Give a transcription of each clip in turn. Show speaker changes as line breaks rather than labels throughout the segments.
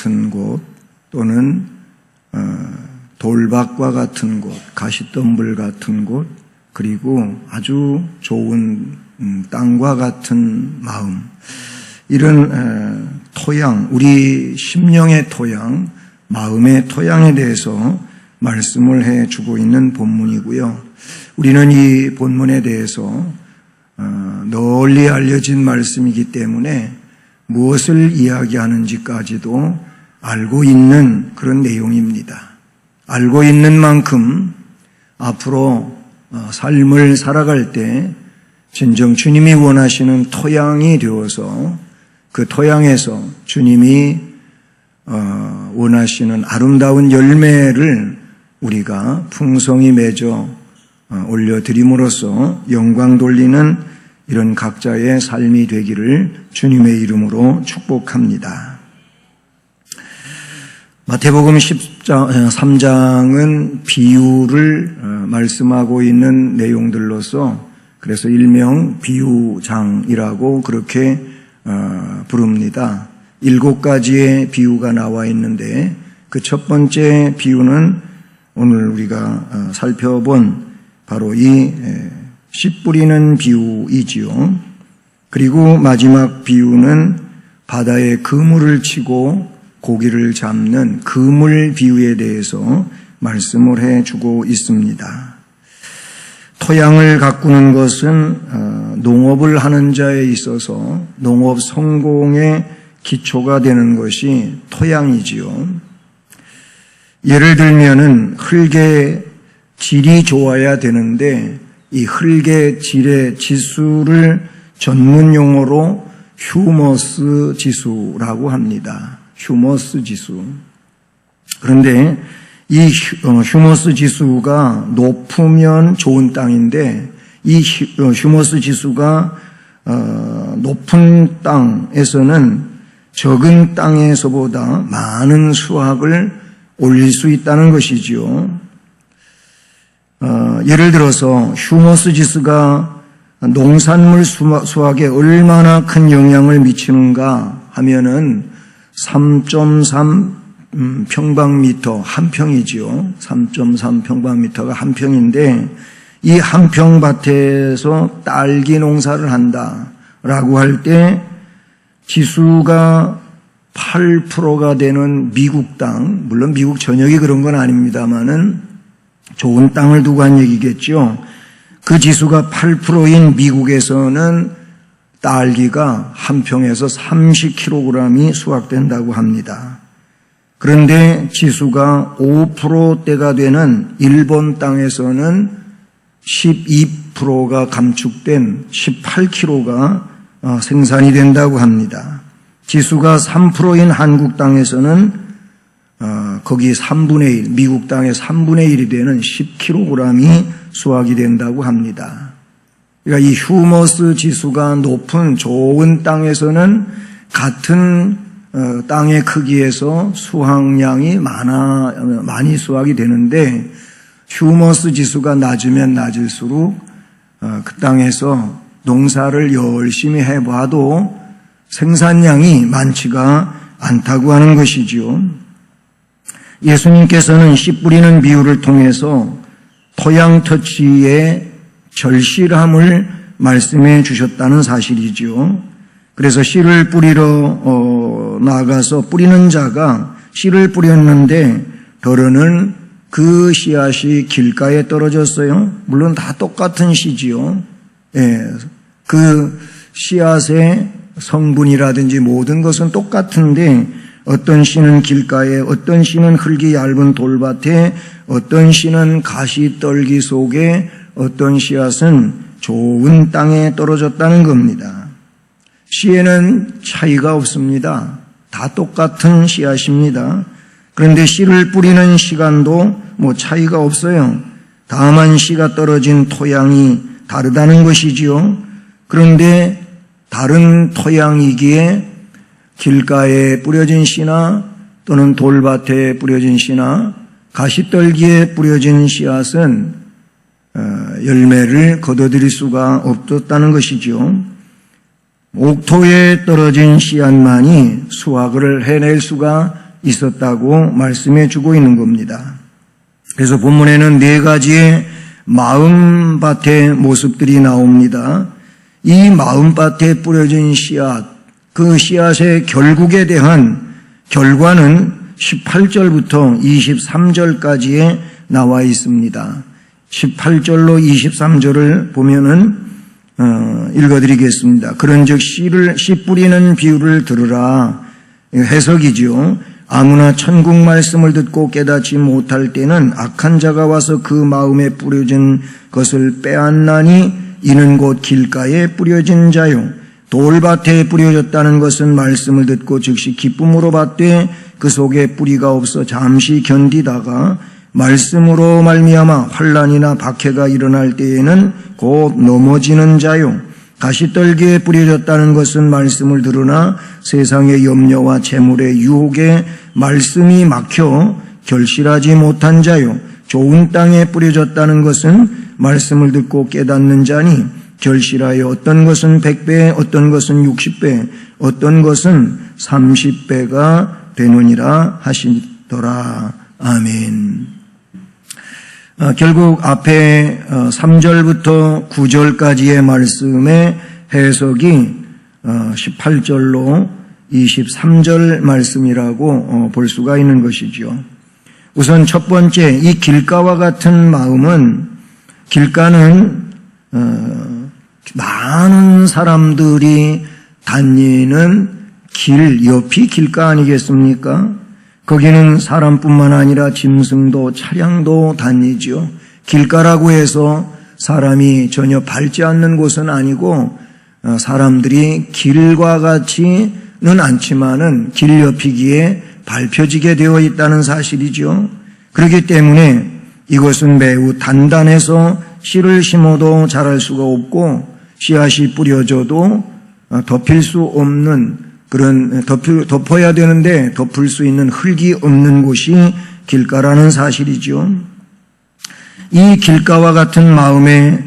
같은 곳 또는 돌밭과 같은 곳, 가시덤불 같은 곳, 그리고 아주 좋은 땅과 같은 마음, 이런 토양, 우리 심령의 토양, 마음의 토양에 대해서 말씀을 해주고 있는 본문이고요. 우리는 이 본문에 대해서 널리 알려진 말씀이기 때문에 무엇을 이야기하는지까지도 알고 있는 그런 내용입니다. 알고 있는 만큼 앞으로 삶을 살아갈 때 진정 주님이 원하시는 토양이 되어서 그 토양에서 주님이 원하시는 아름다운 열매를 우리가 풍성히 맺어 올려드림으로써 영광 돌리는 이런 각자의 삶이 되기를 주님의 이름으로 축복합니다. 마태복음 3장은 비유를 말씀하고 있는 내용들로서 그래서 일명 비유장이라고 그렇게 부릅니다. 7가지의 비유가 나와 있는데 그 첫 번째 비유는 오늘 우리가 살펴본 바로 이 씨 뿌리는 비유이지요. 그리고 마지막 비유는 바다에 그물을 치고 고기를 잡는 그물 비유에 대해서 말씀을 해주고 있습니다. 토양을 가꾸는 것은 농업을 하는 자에 있어서 농업 성공의 기초가 되는 것이 토양이지요. 예를 들면은 흙의 질이 좋아야 되는데 이 흙의 질의 지수를 전문 용어로 휴머스 지수라고 합니다. 휴머스 지수. 그런데 이 휴머스 지수가 높으면 좋은 땅인데 이 휴머스 지수가 높은 땅에서는 적은 땅에서보다 많은 수확을 올릴 수 있다는 것이지요. 예를 들어서 휴머스 지수가 농산물 수확에 얼마나 큰 영향을 미치는가 하면은 3.3 평방미터 한 평이지요. 3.3 평방미터가 한 평인데 이 한 평 밭에서 딸기 농사를 한다라고 할 때 지수가 8%가 되는 미국 땅, 물론 미국 전역이 그런 건 아닙니다만은 좋은 땅을 두고 한 얘기겠죠. 그 지수가 8%인 미국에서는 딸기가 한 평에서 30kg이 수확된다고 합니다. 그런데 지수가 5%대가 되는 일본 땅에서는 12%가 감축된 18kg가 생산이 된다고 합니다. 지수가 3%인 한국 땅에서는 거기 3분의 1, 미국 땅의 3분의 1이 되는 10kg이 수확이 된다고 합니다. 그러니까 이 휴머스 지수가 높은 좋은 땅에서는 같은 땅의 크기에서 수확량이 많이 수확이 되는데 휴머스 지수가 낮으면 낮을수록 그 땅에서 농사를 열심히 해봐도 생산량이 많지가 않다고 하는 것이지요. 예수님께서는 씨 뿌리는 비유를 통해서 토양 터치의 절실함을 말씀해 주셨다는 사실이지요. 그래서 씨를 뿌리러 나가서 뿌리는 자가 씨를 뿌렸는데 더러는 그 씨앗이 길가에 떨어졌어요. 물론 다 똑같은 씨지요. 그 씨앗의 성분이라든지 모든 것은 똑같은데 어떤 씨는 길가에, 어떤 씨는 흙이 얇은 돌밭에, 어떤 씨는 가시떨기 속에, 어떤 씨앗은 좋은 땅에 떨어졌다는 겁니다. 씨에는 차이가 없습니다. 다 똑같은 씨앗입니다. 그런데 씨를 뿌리는 시간도 차이가 없어요. 다만 씨가 떨어진 토양이 다르다는 것이지요. 그런데 다른 토양이기에 길가에 뿌려진 씨나 또는 돌밭에 뿌려진 씨나 가시떨기에 뿌려진 씨앗은 열매를 거둬들일 수가 없었다는 것이죠. 옥토에 떨어진 씨앗만이 수확을 해낼 수가 있었다고 말씀해 주고 있는 겁니다. 그래서 본문에는 4가지의 마음밭의 모습들이 나옵니다. 이 마음밭에 뿌려진 씨앗, 그 씨앗의 결국에 대한 결과는 18절부터 23절까지에 나와 있습니다. 18절로 23절을 보면은 읽어드리겠습니다. 그런즉 씨 뿌리는 비유를 들으라. 해석이지요. 아무나 천국 말씀을 듣고 깨닫지 못할 때는 악한 자가 와서 그 마음에 뿌려진 것을 빼앗나니 이는 곧 길가에 뿌려진 자요. 돌밭에 뿌려졌다는 것은 말씀을 듣고 즉시 기쁨으로 받되 그 속에 뿌리가 없어 잠시 견디다가 말씀으로 말미암아 환난이나 박해가 일어날 때에는 곧 넘어지는 자요. 가시떨기에 뿌려졌다는 것은 말씀을 들으나 세상의 염려와 재물의 유혹에 말씀이 막혀 결실하지 못한 자요. 좋은 땅에 뿌려졌다는 것은 말씀을 듣고 깨닫는 자니 결실하여 어떤 것은 100배, 어떤 것은 60배, 어떤 것은 30배가 되느니라 하시더라. 아멘. 결국 앞에 3절부터 9절까지의 말씀의 해석이 18절로 23절 말씀이라고 볼 수가 있는 것이죠. 우선 첫 번째, 이 길가와 같은 마음은, 길가는 많은 사람들이 다니는 길 옆이 길가 아니겠습니까? 거기는 사람뿐만 아니라 짐승도 차량도 다니죠. 길가라고 해서 사람이 전혀 밟지 않는 곳은 아니고 사람들이 길과 같지는 않지만은 길 옆이기에 밟혀지게 되어 있다는 사실이죠. 그렇기 때문에 이것은 매우 단단해서 씨를 심어도 자랄 수가 없고 씨앗이 뿌려져도 덮일 수 없는 그런 덮어야 되는데 덮을 수 있는 흙이 없는 곳이 길가라는 사실이죠. 이 길가와 같은 마음의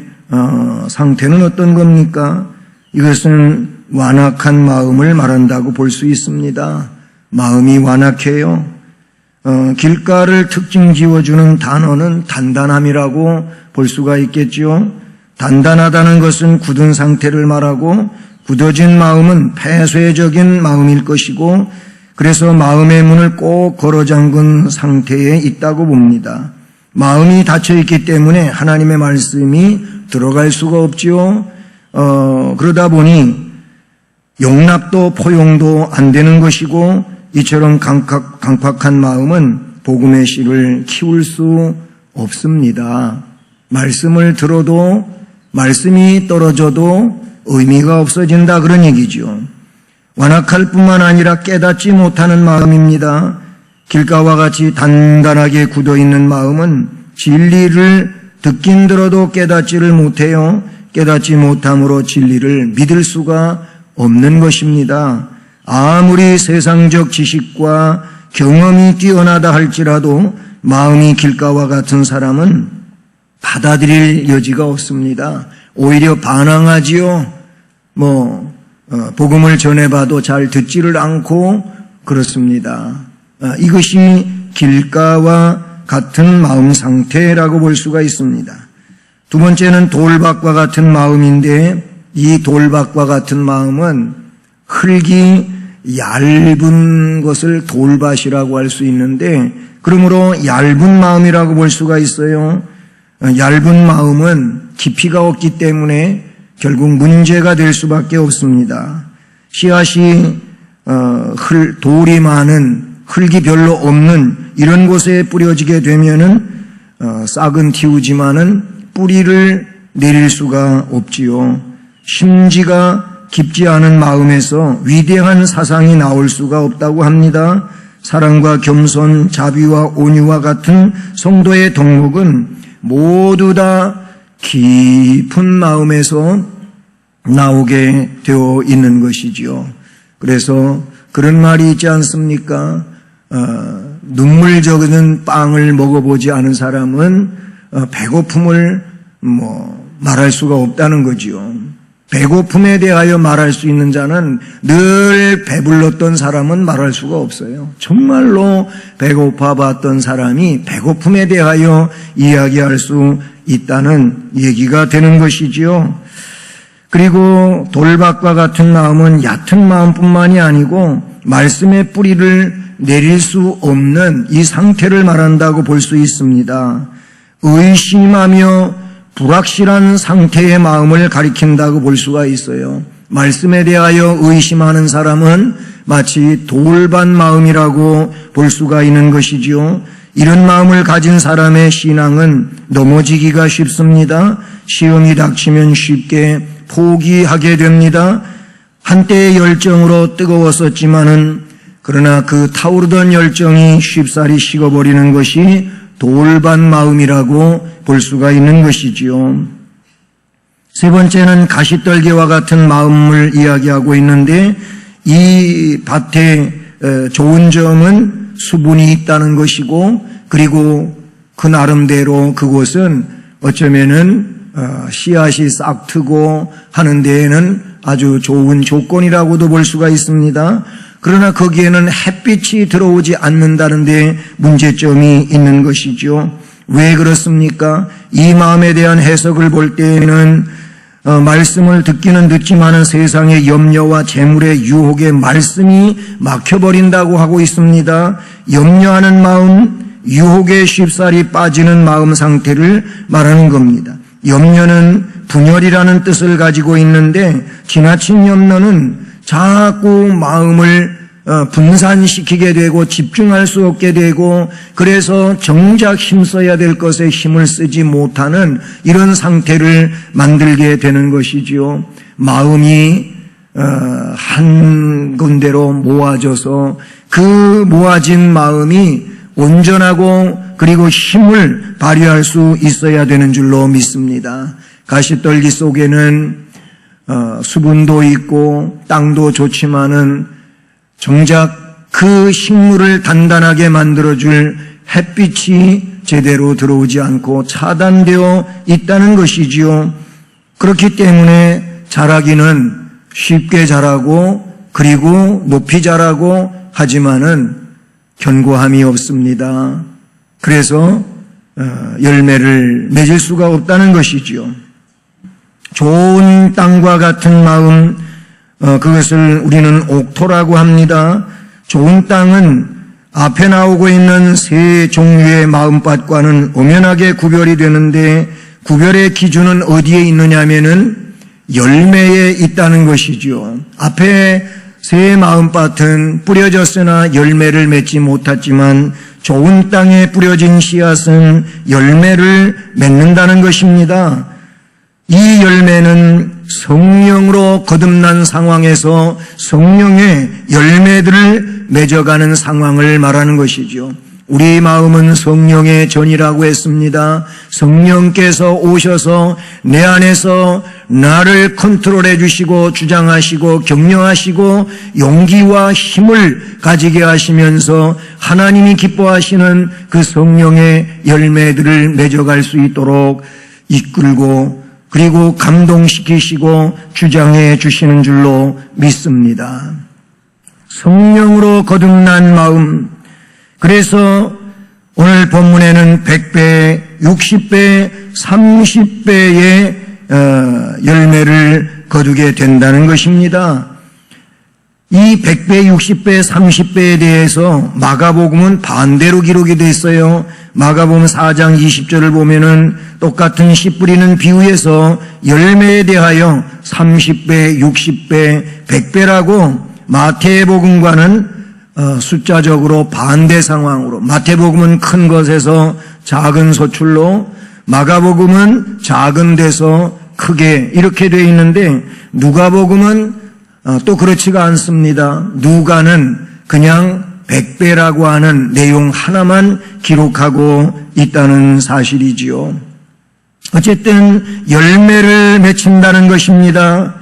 상태는 어떤 겁니까? 이것은 완악한 마음을 말한다고 볼 수 있습니다. 마음이 완악해요. 길가를 특징 지어주는 단어는 단단함이라고 볼 수가 있겠죠. 단단하다는 것은 굳은 상태를 말하고 굳어진 마음은 폐쇄적인 마음일 것이고 그래서 마음의 문을 꼭 걸어 잠근 상태에 있다고 봅니다. 마음이 닫혀있기 때문에 하나님의 말씀이 들어갈 수가 없지요. 그러다 보니 용납도 포용도 안 되는 것이고 이처럼 강팍한 마음은 복음의 씨를 키울 수 없습니다. 말씀을 들어도 말씀이 떨어져도 의미가 없어진다 그런 얘기죠. 완악할 뿐만 아니라 깨닫지 못하는 마음입니다. 길가와 같이 단단하게 굳어있는 마음은 진리를 듣긴 들어도 깨닫지를 못해요. 깨닫지 못함으로 진리를 믿을 수가 없는 것입니다. 아무리 세상적 지식과 경험이 뛰어나다 할지라도 마음이 길가와 같은 사람은 받아들일 여지가 없습니다. 오히려 반항하지요. 복음을 전해봐도 잘 듣지를 않고 그렇습니다. 이것이 길가와 같은 마음 상태라고 볼 수가 있습니다. 두 번째는 돌밭과 같은 마음인데 이 돌밭과 같은 마음은 흙이 얇은 것을 돌밭이라고 할 수 있는데 그러므로 얇은 마음이라고 볼 수가 있어요. 얇은 마음은 깊이가 없기 때문에 결국 문제가 될 수밖에 없습니다. 씨앗이 돌이 많은 흙이 별로 없는 이런 곳에 뿌려지게 되면은 싹은 틔우지만은 뿌리를 내릴 수가 없지요. 심지가 깊지 않은 마음에서 위대한 사상이 나올 수가 없다고 합니다. 사랑과 겸손, 자비와 온유와 같은 성도의 덕목은 모두 다 깊은 마음에서 나오게 되어 있는 것이지요. 그래서 그런 말이 있지 않습니까? 눈물 적은 빵을 먹어보지 않은 사람은 배고픔을 말할 수가 없다는 거지요. 배고픔에 대하여 말할 수 있는 자는 늘 배불렀던 사람은 말할 수가 없어요. 정말로 배고파 봤던 사람이 배고픔에 대하여 이야기할 수 있다는 얘기가 되는 것이지요. 그리고 돌밭과 같은 마음은 얕은 마음뿐만이 아니고 말씀의 뿌리를 내릴 수 없는 이 상태를 말한다고 볼 수 있습니다. 의심하며 불확실한 상태의 마음을 가리킨다고 볼 수가 있어요. 말씀에 대하여 의심하는 사람은 마치 돌밭 마음이라고 볼 수가 있는 것이지요. 이런 마음을 가진 사람의 신앙은 넘어지기가 쉽습니다. 시험이 닥치면 쉽게 포기하게 됩니다. 한때의 열정으로 뜨거웠었지만은 그러나 그 타오르던 열정이 쉽사리 식어버리는 것이 돌밭 마음이라고 볼 수가 있는 것이지요. 세 번째는 가시떨기와 같은 마음을 이야기하고 있는데 이 밭의 좋은 점은 수분이 있다는 것이고 그리고 그 나름대로 그곳은 어쩌면은 씨앗이 싹 트고 하는 데에는 아주 좋은 조건이라고도 볼 수가 있습니다. 그러나 거기에는 햇빛이 들어오지 않는다는 데 문제점이 있는 것이죠. 왜 그렇습니까? 이 마음에 대한 해석을 볼 때에는 말씀을 듣기는 듣지만은 세상의 염려와 재물의 유혹에 말씀이 막혀버린다고 하고 있습니다. 염려하는 마음, 유혹에 쉽사리 빠지는 마음 상태를 말하는 겁니다. 염려는 분열이라는 뜻을 가지고 있는데 지나친 염려는 자꾸 마음을 분산시키게 되고 집중할 수 없게 되고 그래서 정작 힘써야 될 것에 힘을 쓰지 못하는 이런 상태를 만들게 되는 것이지요. 마음이 한 군데로 모아져서 그 모아진 마음이 온전하고 그리고 힘을 발휘할 수 있어야 되는 줄로 믿습니다. 가시떨기 속에는 수분도 있고 땅도 좋지만은 정작 그 식물을 단단하게 만들어줄 햇빛이 제대로 들어오지 않고 차단되어 있다는 것이지요. 그렇기 때문에 자라기는 쉽게 자라고 그리고 높이 자라고 하지만은 견고함이 없습니다. 그래서 열매를 맺을 수가 없다는 것이지요. 좋은 땅과 같은 마음, 그것을 우리는 옥토라고 합니다. 좋은 땅은 앞에 나오고 있는 세 종류의 마음밭과는 엄연하게 구별이 되는데 구별의 기준은 어디에 있느냐면은 열매에 있다는 것이죠. 앞에 세 마음밭은 뿌려졌으나 열매를 맺지 못했지만 좋은 땅에 뿌려진 씨앗은 열매를 맺는다는 것입니다. 이 열매는 성령으로 거듭난 상황에서 성령의 열매들을 맺어가는 상황을 말하는 것이죠. 우리 마음은 성령의 전이라고 했습니다. 성령께서 오셔서 내 안에서 나를 컨트롤해 주시고 주장하시고 격려하시고 용기와 힘을 가지게 하시면서 하나님이 기뻐하시는 그 성령의 열매들을 맺어갈 수 있도록 이끌고 그리고 감동시키시고 주장해 주시는 줄로 믿습니다. 성령으로 거듭난 마음, 그래서 오늘 본문에는 100배, 60배, 30배의 열매를 거두게 된다는 것입니다. 이 100배, 60배, 30배에 대해서 마가복음은 반대로 기록이 되어 있어요. 마가복음 4장 20절을 보면은 똑같은 씨 뿌리는 비유에서 열매에 대하여 30배, 60배, 100배라고 마태복음과는 숫자적으로 반대 상황으로 마태복음은 큰 것에서 작은 소출로 마가복음은 작은 데서 크게 이렇게 되어 있는데 누가복음은 또 그렇지가 않습니다. 누가는 그냥 100배라고 하는 내용 하나만 기록하고 있다는 사실이지요. 어쨌든 열매를 맺힌다는 것입니다.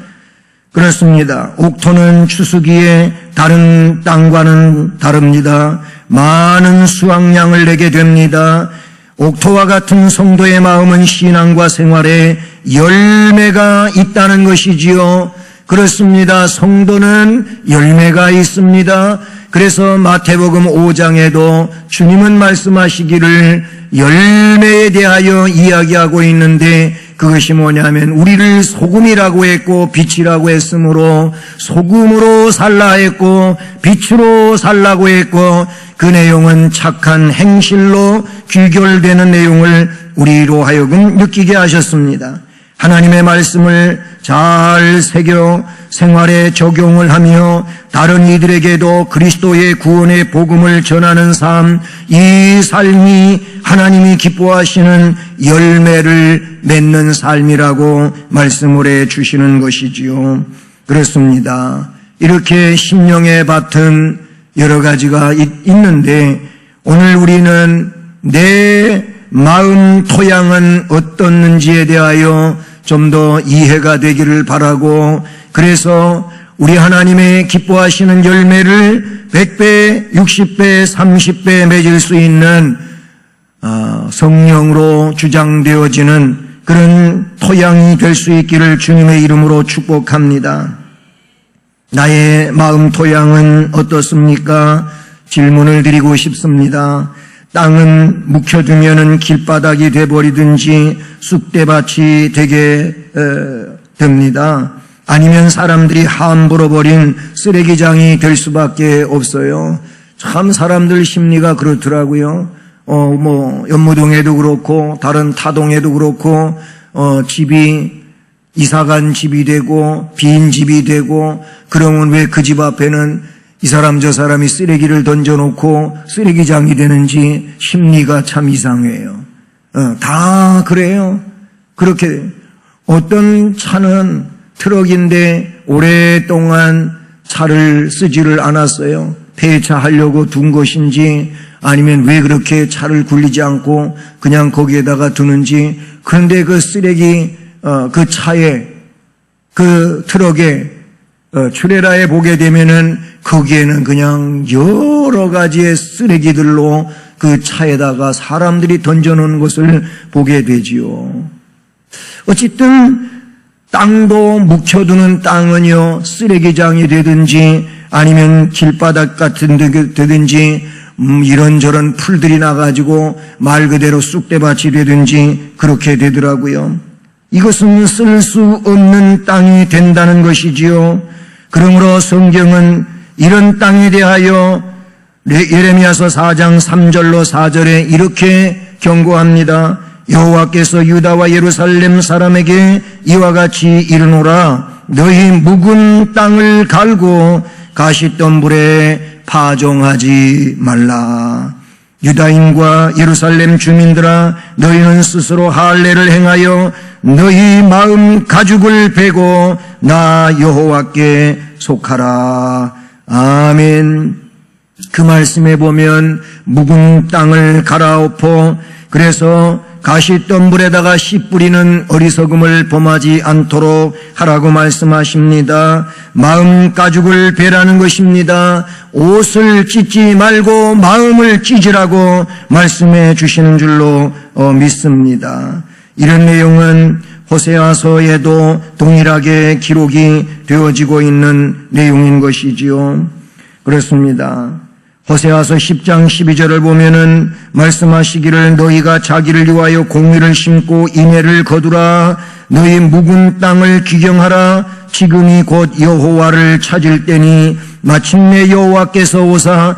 그렇습니다. 옥토는 추수기에 다른 땅과는 다릅니다. 많은 수확량을 내게 됩니다. 옥토와 같은 성도의 마음은 신앙과 생활에 열매가 있다는 것이지요. 그렇습니다. 성도는 열매가 있습니다. 그래서 마태복음 5장에도 주님은 말씀하시기를 열매에 대하여 이야기하고 있는데, 그것이 뭐냐면 우리를 소금이라고 했고 빛이라고 했으므로 소금으로 살라 했고 빛으로 살라고 했고, 그 내용은 착한 행실로 귀결되는 내용을 우리로 하여금 느끼게 하셨습니다. 하나님의 말씀을 잘 새겨 생활에 적용을 하며 다른 이들에게도 그리스도의 구원의 복음을 전하는 삶, 이 삶이 하나님이 기뻐하시는 열매를 맺는 삶이라고 말씀을 해 주시는 것이지요. 그렇습니다. 이렇게 심령의 밭은 여러 가지가 있는데, 오늘 우리는 내 마음 토양은 어떻는지에 대하여 좀 더 이해가 되기를 바라고, 그래서 우리 하나님의 기뻐하시는 열매를 100배, 60배, 30배 맺을 수 있는 성령으로 주장되어지는 그런 토양이 될 수 있기를 주님의 이름으로 축복합니다. 나의 마음 토양은 어떻습니까? 질문을 드리고 싶습니다. 땅은 묵혀두면은 길바닥이 돼버리든지 쑥대밭이 되게 됩니다. 아니면 사람들이 함부로 버린 쓰레기장이 될 수밖에 없어요. 참 사람들 심리가 그렇더라고요. 연무동에도 그렇고 다른 타동에도 그렇고 집이 이사간 집이 되고 빈 집이 되고, 그러면 왜 그 집 앞에는 이 사람 저 사람이 쓰레기를 던져놓고 쓰레기장이 되는지 심리가 참 이상해요. 다 그래요. 그렇게 어떤 차는 트럭인데 오랫동안 차를 쓰지를 않았어요. 폐차하려고 둔 것인지 아니면 왜 그렇게 차를 굴리지 않고 그냥 거기에다가 두는지. 그런데 그 쓰레기 그 차에 그 트럭에 트레라에 보게 되면은 거기에는 그냥 여러 가지의 쓰레기들로 그 차에다가 사람들이 던져놓은 것을 보게 되지요. 어쨌든 땅도 묵혀두는 땅은요, 쓰레기장이 되든지 아니면 길바닥 같은 데 되든지 이런저런 풀들이 나가지고 말 그대로 쑥대밭이 되든지 그렇게 되더라고요. 이것은 쓸 수 없는 땅이 된다는 것이지요. 그러므로 성경은 이런 땅에 대하여 예레미야서 4장 3절로 4절에 이렇게 경고합니다. 여호와께서 유다와 예루살렘 사람에게 이와 같이 이르노라. 너희 묵은 땅을 갈고 가시덤불에 파종하지 말라. 유다인과 예루살렘 주민들아, 너희는 스스로 할례를 행하여 너희 마음 가죽을 베고 나 여호와께 속하라. 아멘. 그 말씀에 보면 묵은 땅을 갈아엎어 그래서 가시덤불에다가 씨 뿌리는 어리석음을 범하지 않도록 하라고 말씀하십니다. 마음 가죽을 베라는 것입니다. 옷을 찢지 말고 마음을 찢으라고 말씀해 주시는 줄로 믿습니다. 이런 내용은 호세아서에도 동일하게 기록이 되어지고 있는 내용인 것이지요. 그렇습니다. 호세아서 10장 12절을 보면은 말씀하시기를 너희가 자기를 위하여 공의를 심고 인애를 거두라. 너희 묵은 땅을 기경하라. 지금이 곧 여호와를 찾을 때니 마침내 여호와께서 오사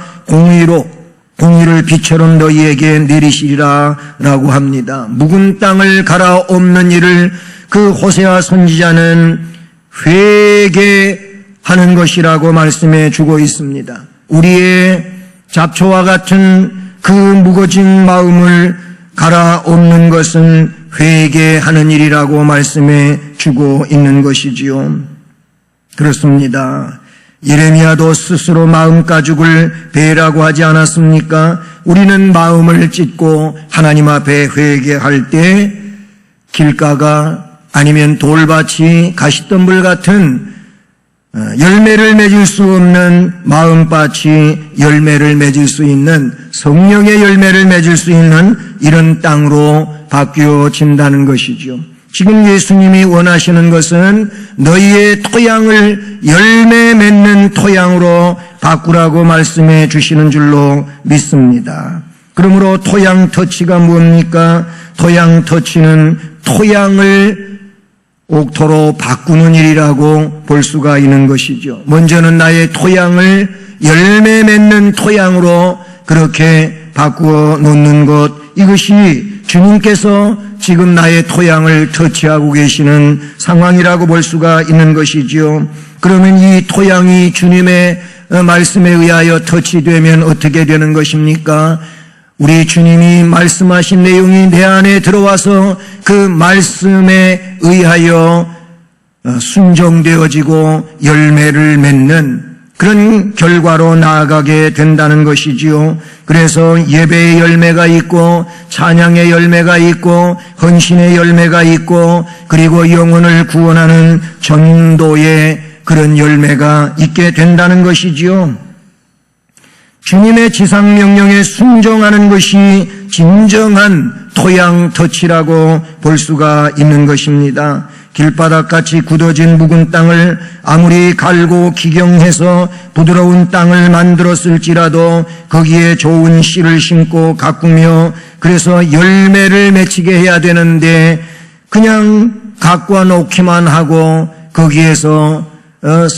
공의를 비처럼 너희에게 내리시리라 라고 합니다. 묵은 땅을 갈아엎는 일을 그 호세아 선지자는 회개하는 것이라고 말씀해 주고 있습니다. 우리의 잡초와 같은 그 무거진 마음을 갈아엎는 것은 회개하는 일이라고 말씀해 주고 있는 것이지요. 그렇습니다. 예레미야도 스스로 마음 가죽을 베라고 하지 않았습니까? 우리는 마음을 찢고 하나님 앞에 회개할 때 길가가 아니면 돌밭이 가시덤불 같은 열매를 맺을 수 없는 마음밭이 열매를 맺을 수 있는 성령의 열매를 맺을 수 있는 이런 땅으로 바뀌어진다는 것이죠. 지금 예수님이 원하시는 것은 너희의 토양을 열매 맺는 토양으로 바꾸라고 말씀해 주시는 줄로 믿습니다. 그러므로 토양 터치가 뭡니까? 토양 터치는 토양을 옥토로 바꾸는 일이라고 볼 수가 있는 것이죠. 먼저는 나의 토양을 열매 맺는 토양으로 그렇게 바꾸어 놓는 것, 이것이 주님께서 지금 나의 토양을 터치하고 계시는 상황이라고 볼 수가 있는 것이지요. 그러면 이 토양이 주님의 말씀에 의하여 터치되면 어떻게 되는 것입니까? 우리 주님이 말씀하신 내용이 내 안에 들어와서 그 말씀에 의하여 순종되어지고 열매를 맺는 그런 결과로 나아가게 된다는 것이지요. 그래서 예배의 열매가 있고 찬양의 열매가 있고 헌신의 열매가 있고 그리고 영혼을 구원하는 전도의 그런 열매가 있게 된다는 것이지요. 주님의 지상명령에 순종하는 것이 진정한 토양 터치라고 볼 수가 있는 것입니다. 길바닥같이 굳어진 묵은 땅을 아무리 갈고 기경해서 부드러운 땅을 만들었을지라도 거기에 좋은 씨를 심고 가꾸며 그래서 열매를 맺히게 해야 되는데 그냥 가꾸어 놓기만 하고 거기에서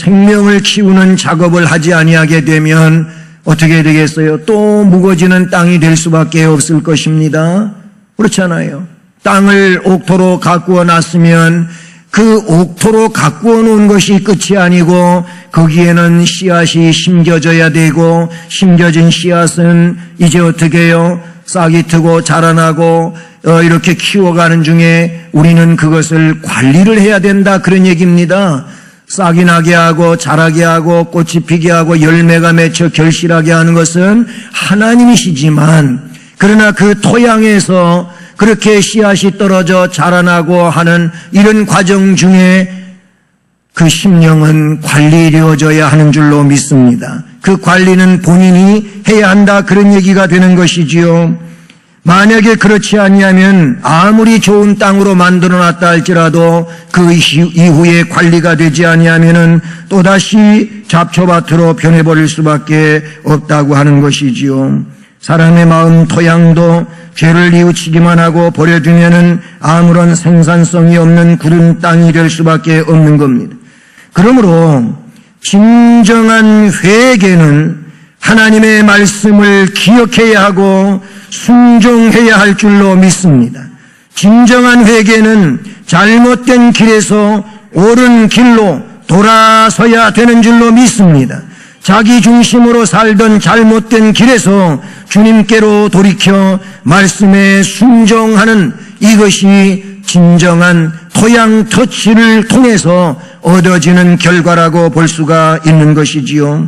생명을 키우는 작업을 하지 아니하게 되면 어떻게 되겠어요? 또 묵어지는 땅이 될 수밖에 없을 것입니다. 그렇잖아요. 땅을 옥토로 가꾸어 놨으면 그 옥토로 가꾸어 놓은 것이 끝이 아니고 거기에는 씨앗이 심겨져야 되고 심겨진 씨앗은 이제 어떻게 해요? 싹이 트고 자라나고 이렇게 키워가는 중에 우리는 그것을 관리를 해야 된다, 그런 얘기입니다. 싹이 나게 하고 자라게 하고 꽃이 피게 하고 열매가 맺혀 결실하게 하는 것은 하나님이시지만 그러나 그 토양에서 그렇게 씨앗이 떨어져 자라나고 하는 이런 과정 중에 그 심령은 관리되어져야 하는 줄로 믿습니다. 그 관리는 본인이 해야 한다, 그런 얘기가 되는 것이지요. 만약에 그렇지 아니하면 아무리 좋은 땅으로 만들어놨다 할지라도 그 이후에 관리가 되지 아니하면은 또다시 잡초밭으로 변해버릴 수밖에 없다고 하는 것이지요. 사람의 마음 토양도 죄를 뉘우치기만 하고 버려두면은 아무런 생산성이 없는 굳은 땅이 될 수밖에 없는 겁니다. 그러므로 진정한 회개는 하나님의 말씀을 기억해야 하고 순종해야 할 줄로 믿습니다. 진정한 회개는 잘못된 길에서 옳은 길로 돌아서야 되는 줄로 믿습니다. 자기 중심으로 살던 잘못된 길에서 주님께로 돌이켜 말씀에 순종하는 이것이 진정한 토양 터치를 통해서 얻어지는 결과라고 볼 수가 있는 것이지요.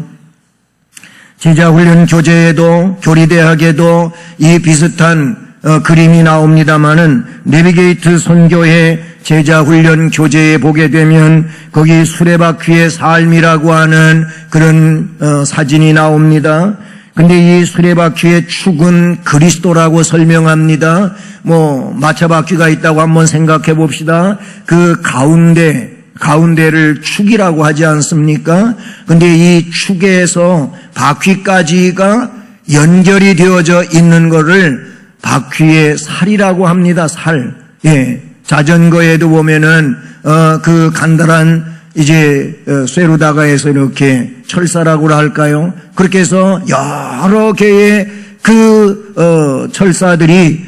제자훈련 교재에도 교리대학에도 이 비슷한 그림이 나옵니다마는 내비게이트 선교회 제자훈련 교재에 보게 되면 거기 수레바퀴의 삶이라고 하는 그런 사진이 나옵니다. 근데 이 수레바퀴의 축은 그리스도라고 설명합니다. 마차바퀴가 있다고 한번 생각해 봅시다. 그 가운데를 축이라고 하지 않습니까? 근데 이 축에서 바퀴까지가 연결이 되어져 있는 것을 바퀴의 살이라고 합니다. 살. 예. 자전거에도 보면은 그 간단한 이제 쇠로다가 해서 이렇게 철사라고 할까요? 그렇게 해서 여러 개의 그 철사들이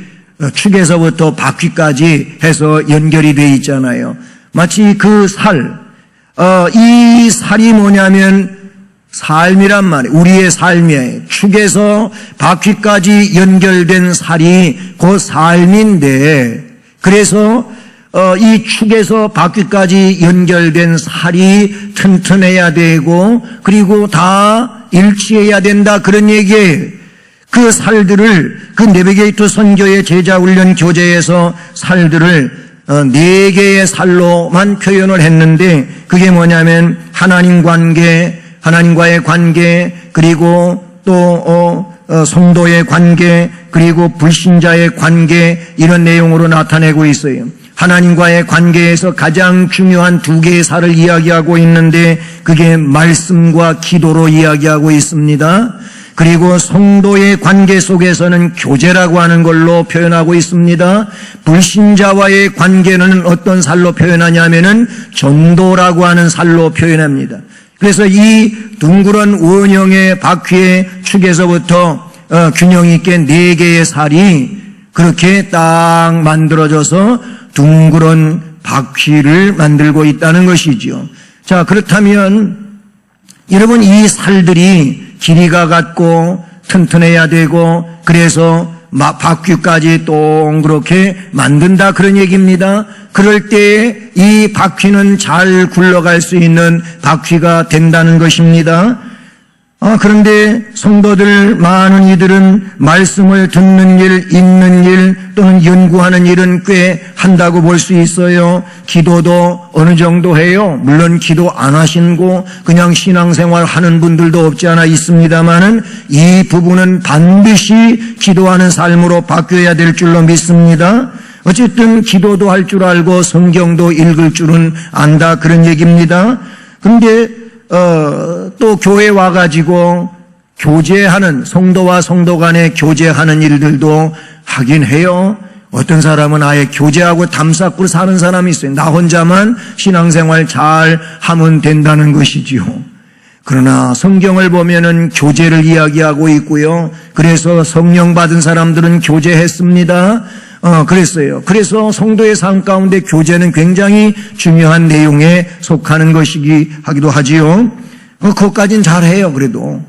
축에서부터 바퀴까지 해서 연결이 되어 있잖아요. 마치 그 이 살이 뭐냐면 삶이란 말이에요. 우리의 삶이에요. 축에서 바퀴까지 연결된 살이 그 삶인데, 그래서 이 축에서 바퀴까지 연결된 살이 튼튼해야 되고 그리고 다 일치해야 된다, 그런 얘기예요. 그 살들을 그 내비게이터 선교의 제자훈련 교재에서 살들을 4개의 살로만 표현을 했는데 그게 뭐냐면 하나님과의 관계, 그리고 또 성도의 관계, 그리고 불신자의 관계, 이런 내용으로 나타내고 있어요. 하나님과의 관계에서 가장 중요한 두 개의 살을 이야기하고 있는데 그게 말씀과 기도로 이야기하고 있습니다. 그리고 성도의 관계 속에서는 교제라고 하는 걸로 표현하고 있습니다. 불신자와의 관계는 어떤 살로 표현하냐면은 전도라고 하는 살로 표현합니다. 그래서 이 둥그런 원형의 바퀴의 축에서부터 균형 있게 4개의 살이 그렇게 딱 만들어져서 둥그런 바퀴를 만들고 있다는 것이지요. 자, 그렇다면 여러분 이 살들이 길이가 같고 튼튼해야 되고 그래서 바퀴까지 동그랗게 만든다 그런 얘기입니다. 그럴 때 이 바퀴는 잘 굴러갈 수 있는 바퀴가 된다는 것입니다. 그런데 성도들 많은 이들은 말씀을 듣는 일, 읽는 일 또는 연구하는 일은 꽤 한다고 볼 수 있어요. 기도도 어느 정도 해요. 물론 기도 안 하시고 그냥 신앙생활 하는 분들도 없지 않아 있습니다만은 이 부분은 반드시 기도하는 삶으로 바뀌어야 될 줄로 믿습니다. 어쨌든 기도도 할 줄 알고 성경도 읽을 줄은 안다 그런 얘기입니다. 그런데 또 교회 와가지고 교제하는 성도와 성도 간에 교제하는 일들도 하긴 해요. 어떤 사람은 아예 교제하고 담쌓고 사는 사람이 있어요. 나 혼자만 신앙생활 잘 하면 된다는 것이지요. 그러나 성경을 보면은 교제를 이야기하고 있고요. 그래서 성령 받은 사람들은 교제했습니다. 그랬어요. 그래서 성도의 삶 가운데 교제는 굉장히 중요한 내용에 속하는 것이기 하기도 하지요. 그것까진 잘해요. 그래도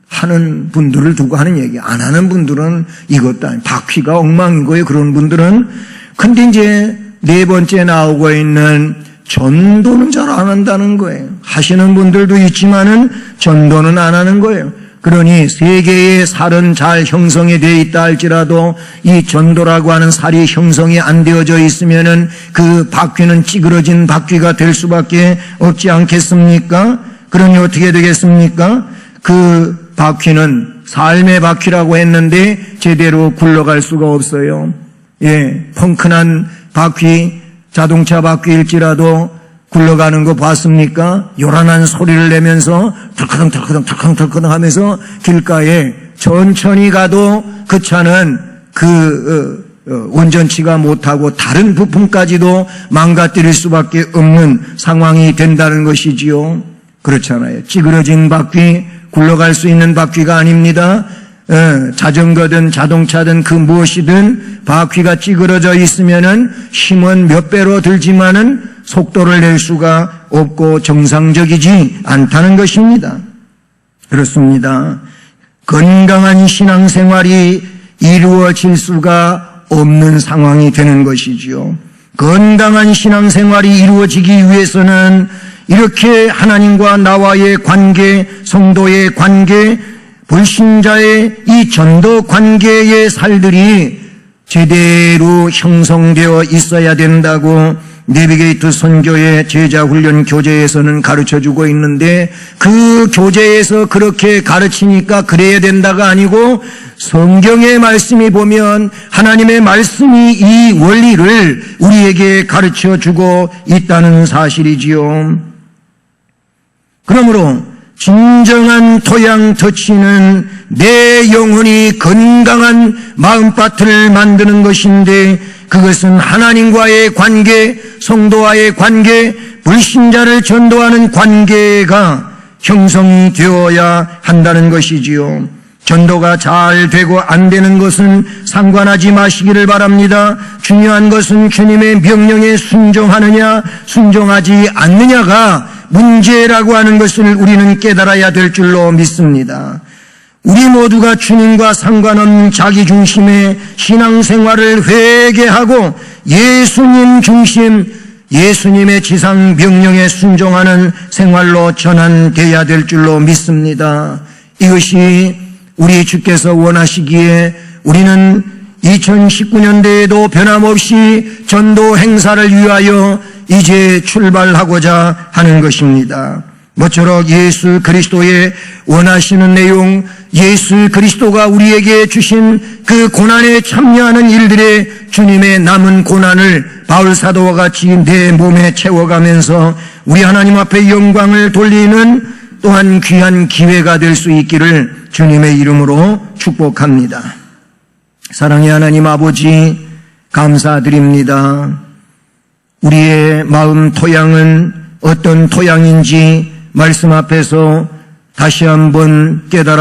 하는 분들을 두고 하는 얘기. 안 하는 분들은 이것도 아니고 바퀴가 엉망인 거예요. 그런 분들은. 근데 이제 4번째 나오고 있는 전도는 잘 안 한다는 거예요. 하시는 분들도 있지만은 전도는 안 하는 거예요. 그러니 3개의 살은 잘 형성이 되어 있다 할지라도 이 전도라고 하는 살이 형성이 안 되어져 있으면은 그 바퀴는 찌그러진 바퀴가 될 수밖에 없지 않겠습니까? 그러니 어떻게 되겠습니까? 그 바퀴는 삶의 바퀴라고 했는데 제대로 굴러갈 수가 없어요. 펑크난 바퀴, 자동차 바퀴일지라도 굴러가는 거 봤습니까? 요란한 소리를 내면서 덜커덩 하면서 길가에 천천히 가도 그 차는 운전치가 못하고 다른 부품까지도 망가뜨릴 수밖에 없는 상황이 된다는 것이지요. 그렇잖아요. 찌그러진 바퀴, 굴러갈 수 있는 바퀴가 아닙니다. 자전거든 자동차든 그 무엇이든 바퀴가 찌그러져 있으면은 힘은 몇 배로 들지만은 속도를 낼 수가 없고 정상적이지 않다는 것입니다. 그렇습니다. 건강한 신앙생활이 이루어질 수가 없는 상황이 되는 것이지요. 건강한 신앙생활이 이루어지기 위해서는 이렇게 하나님과 나와의 관계, 성도의 관계, 불신자의 이 전도 관계의 살들이 제대로 형성되어 있어야 된다고 내비게이트 선교의 제자훈련 교재에서는 가르쳐주고 있는데 그 교재에서 그렇게 가르치니까 그래야 된다가 아니고 성경의 말씀이 보면 하나님의 말씀이 이 원리를 우리에게 가르쳐주고 있다는 사실이지요. 그러므로 진정한 토양 터치는 내 영혼이 건강한 마음밭을 만드는 것인데 그것은 하나님과의 관계, 성도와의 관계, 불신자를 전도하는 관계가 형성이 되어야 한다는 것이지요. 전도가 잘 되고 안 되는 것은 상관하지 마시기를 바랍니다. 중요한 것은 주님의 명령에 순종하느냐 순종하지 않느냐가 문제라고 하는 것을 우리는 깨달아야 될 줄로 믿습니다. 우리 모두가 주님과 상관없는 자기 중심의 신앙생활을 회개하고 예수님 중심, 예수님의 지상 명령에 순종하는 생활로 전환되어야 될 줄로 믿습니다. 이것이 우리 주께서 원하시기에 우리는 2019년도에도 변함없이 전도 행사를 위하여 이제 출발하고자 하는 것입니다. 모쪼록 예수 그리스도의 원하시는 내용, 예수 그리스도가 우리에게 주신 그 고난에 참여하는 일들의 주님의 남은 고난을 바울 사도와 같이 내 몸에 채워가면서 우리 하나님 앞에 영광을 돌리는 또한 귀한 기회가 될 수 있기를 주님의 이름으로 축복합니다. 사랑의 하나님 아버지, 감사드립니다. 우리의 마음 토양은 어떤 토양인지 말씀 앞에서 다시 한번 깨달아